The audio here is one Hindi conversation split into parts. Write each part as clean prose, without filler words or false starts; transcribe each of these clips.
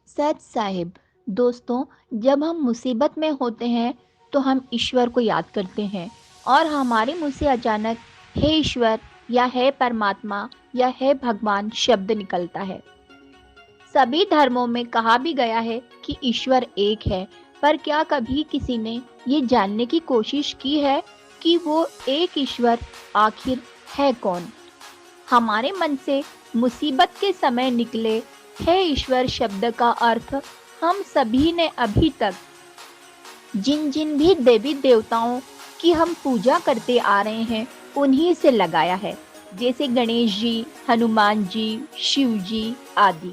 सच साहिब। दोस्तों, जब हम मुसीबत में होते हैं तो हम ईश्वर को याद करते हैं और हमारे मुंह से अचानक हे ईश्वर या हे परमात्मा या हे भगवान शब्द निकलता है। सभी धर्मों में कहा भी गया है कि ईश्वर एक है, पर क्या कभी किसी ने ये जानने की कोशिश की है कि वो एक ईश्वर आखिर है कौन? हमारे मन से मुसीबत के समय निकले हे ईश्वर शब्द का अर्थ हम सभी ने अभी तक जिन जिन भी देवी देवताओं की हम पूजा करते आ रहे हैं उन्हीं से लगाया है, जैसे गणेश जी, हनुमान जी, शिव जी आदि।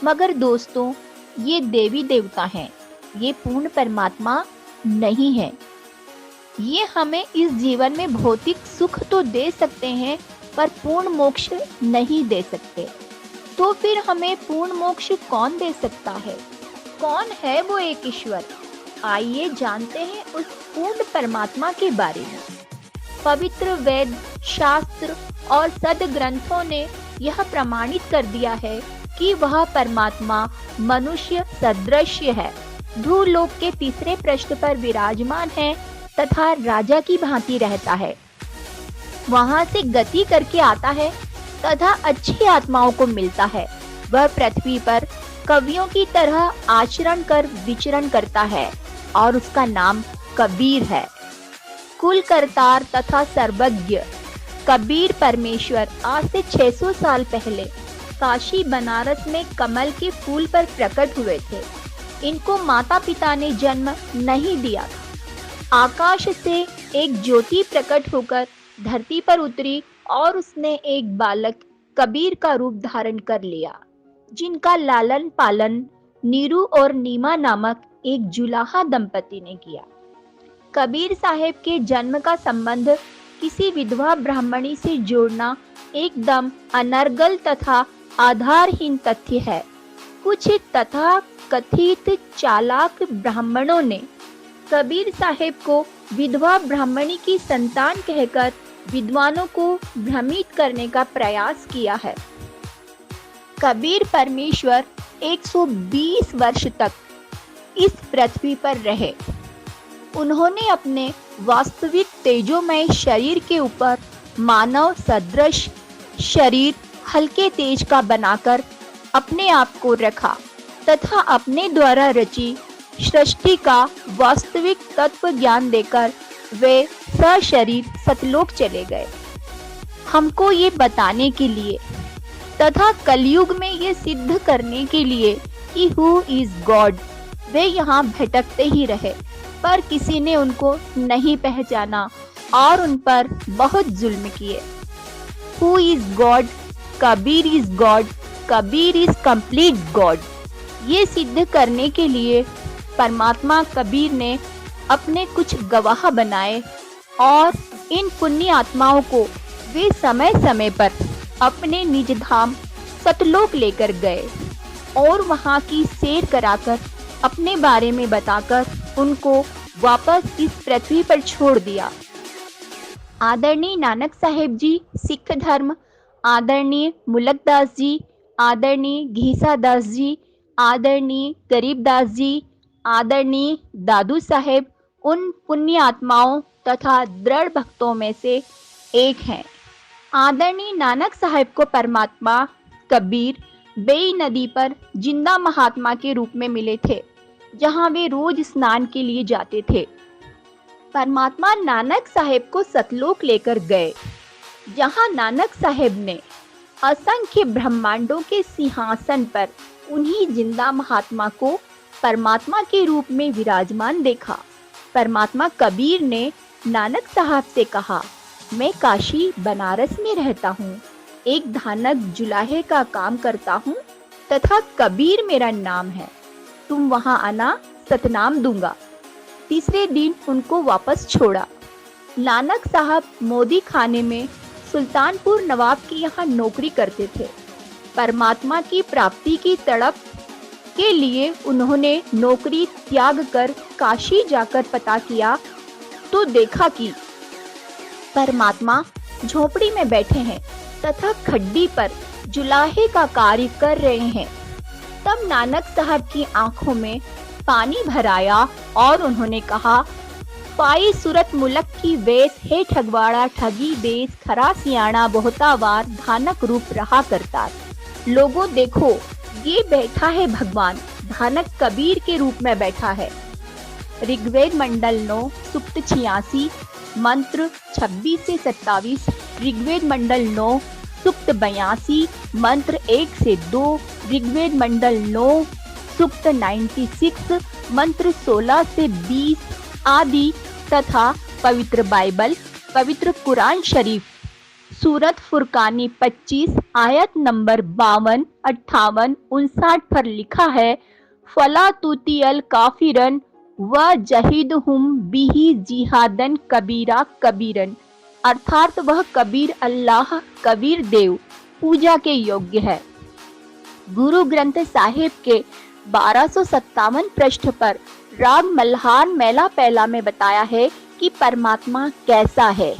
मगर दोस्तों, ये देवी देवता हैं, ये पूर्ण परमात्मा नहीं है। ये हमें इस जीवन में भौतिक सुख तो दे सकते हैं, पर पूर्ण मोक्ष नहीं दे सकते। तो फिर हमें पूर्ण मोक्ष कौन दे सकता है? कौन है वो एक ईश्वर? आइए जानते हैं उस पूर्ण परमात्मा के बारे में। पवित्र वेद, शास्त्र और सद्ग्रंथों ने यह प्रमाणित कर दिया है कि वह परमात्मा मनुष्य सदृश है, भूलोक के तीसरे पृष्ठ पर विराजमान है तथा राजा की भांति रहता है। वहां से गति करके आता है तथा अच्छी आत्माओं को मिलता है। वह पृथ्वी पर कवियों की तरह आचरण कर विचरण करता है और उसका नाम कबीर है। कुल करतार तथा सर्वज्ञ कबीर परमेश्वर आज से 600 साल पहले काशी बनारस में कमल के फूल पर प्रकट हुए थे। इनको माता पिता ने जन्म नहीं दिया था। आकाश से एक ज्योति प्रकट होकर धरती पर उतरी और उसने एक बालक कबीर का रूप धारण कर लिया, जिनका लालन पालन नीरू और नीमा नामक एक जुलाहा दंपति ने किया। कबीर साहेब के जन्म का संबंध किसी विधवा ब्राह्मणी से जोड़ना एकदम अनर्गल तथा आधारहीन तथ्य है। कुछ तथा कथित चालाक ब्राह्मणों ने कबीर साहेब को विधवा ब्राह्मणी की संतान कहकर विद्वानों को भ्रमित करने का प्रयास किया है। कबीर परमेश्वर 120 वर्ष तक इस पृथ्वी पर रहे। उन्होंने अपने वास्तविक तेजोमय शरीर के ऊपर मानव सदृश शरीर हल्के तेज का बनाकर अपने आप को रखा तथा अपने द्वारा रची सृष्टि का वास्तविक तत्व ज्ञान देकर वे सशरीर सतलोक चले गए। हमको ये बताने के लिए तथा कलयुग में ये सिद्ध करने के लिए कि हु इज गॉड वे यहाँ भटकते ही रहे, पर किसी ने उनको नहीं पहचाना और उन पर बहुत जुल्म किए। Who is God? Kabir is God. Kabir is complete God. ये सिद्ध करने के लिए परमात्मा कबीर ने अपने कुछ गवाह बनाए और इन पुण्य आत्माओं को वे समय समय पर अपने निज धाम सतलोक लेकर गए और वहां की सैर कराकर अपने बारे में बताकर उनको वापस इस पृथ्वी पर छोड़ दिया। आदरणीय नानक साहेब जी सिख धर्म, आदरणीय मुलकदास जी, आदरणीय घीसा दास जी, आदरणीय गरीबदास जी, आदरणीय दादू साहेब उन पुण्य आत्माओं तथा दृढ़ भक्तों में से एक हैं। आदरणीय नानक साहेब को परमात्मा कबीर बेई नदी पर जिंदा महात्मा के रूप में मिले थे, जहां वे रोज स्नान के लिए जाते थे। परमात्मा नानक साहेब को सतलोक लेकर गए, जहां नानक साहेब ने असंख्य ब्रह्मांडों के सिंहासन पर उन्हीं जिंदा महात्मा को परमात्मा के रूप में विराजमान देखा। परमात्मा कबीर ने नानक साहब से कहा, मैं काशी बनारस में रहता हूँ, एक धानक जुलाहे का काम करता हूँ तथा कबीर मेरा नाम है। तुम वहां आना, सतनाम दूंगा। तीसरे दिन उनको वापस छोड़ा। नानक साहब मोदी खाने में सुल्तानपुर नवाब के यहाँ नौकरी करते थे। परमात्मा की प्राप्ति की तड़प के लिए उन्होंने नौकरी त्याग कर काशी जाकर पता किया तो देखा कि परमात्मा झोपड़ी में बैठे हैं तथा खड्डी पर जुलाहे का कार्य कर रहे हैं। तब नानक साहब की आंखों में पानी भर आया और उन्होंने कहा, पाई सूरत मुलक की वेश है ठगवाड़ा ठगी देश खरा सियाणा बहुतावार धानक रूप रहा करता। लोगों देखो, ये बैठा है भगवान, धानक कबीर के रूप में बैठा है। ऋग्वेद मंडल 9 सूक्त 86 मंत्र 26 से 27, ऋग्वेद मंडल 9 सूक्त 82 मंत्र 1 से 2, ऋग्वेद मंडल 9 सूक्त 96 मंत्र 16 से 20 आदि तथा पवित्र बाइबल, पवित्र कुरान शरीफ, सूरत फुरकानी 25 आयत नंबर 52, 58, 59 पर लिखा है, फला तुतियल काफिरन व जहिदहुम बिही जिहादन कबीरा कबीरन, अर्थात वह कबीर अल्लाह कबीर देव पूजा के योग्य है। गुरु ग्रंथ साहिब के 1257 पृष्ठ पर राग मल्हार मेला पहला में बताया है कि परमात्मा कैसा है।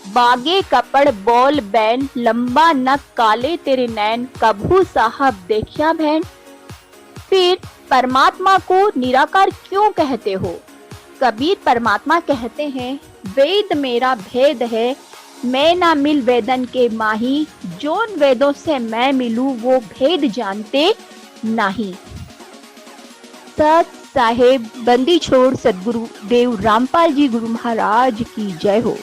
बागे कपड़ बोल बैन लंबा नक काले तेरे नैन कभू साहब देखिया बहन। फिर परमात्मा को निराकार क्यों कहते हो? कबीर परमात्मा कहते हैं, वेद मेरा भेद है, मैं ना मिल वेदन के माही, जोन वेदों से मैं मिलूं वो भेद जानते नहीं। सत साहेब बंदी छोड़ सदगुरु देव रामपाल जी गुरु महाराज की जय हो।